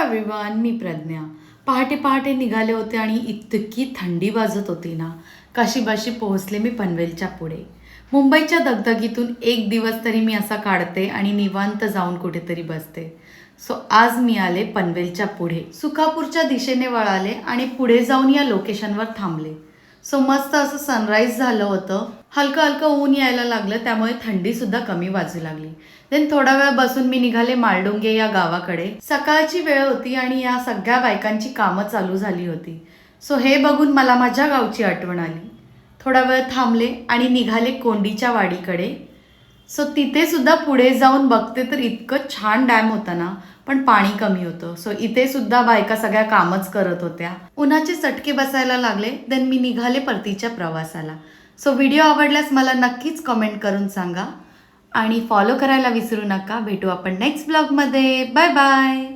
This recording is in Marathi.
एव्हरीवन, मी प्रज्ञा. पहाटे पहाटे निघाले होते आणि इतकी थंडी वाजत होती ना, काशीबाशी पोहोचले मी पनवेलच्या पुढे. मुंबईच्या दगदगीतून एक दिवस तरी मी असा काढते आणि निवांत जाऊन कुठेतरी बसते. सो आज मी आले पनवेलच्या पुढे. सुखापूरच्या दिशेने वळाले आणि पुढे जाऊन या लोकेशनवर थांबले. सो मस्त असं सनराईज झालं होतं. हलकं हलकं ऊन यायला लागलं, त्यामुळे थंडीसुद्धा कमी वाजू लागली. देन थोडा वेळ बसून मी निघाले माळडोंगे या गावाकडे. सकाळची वेळ होती आणि या सगळ्या बायकांची कामं चालू झाली होती. सो हे बघून मला माझ्या गावची आठवण आली. थोडा वेळ थांबले आणि निघाले कोंडीच्या वाडीकडे. सो तिथे सुद्धा पुढे जाऊन बघते तर इतकं छान डॅम होता ना, पण पाणी कमी होतं. सो इथे सुद्धा बायका सगळ्या कामच करत होत्या. उन्हाचे चटके बसायला लागले. देन मी निघाले परतीच्या प्रवासाला. सो व्हिडिओ आवडल्यास मला नक्कीच कमेंट करून सांगा आणि फॉलो करायला विसरू नका. भेटू आपण नेक्स्ट ब्लॉगमध्ये. Bye bye.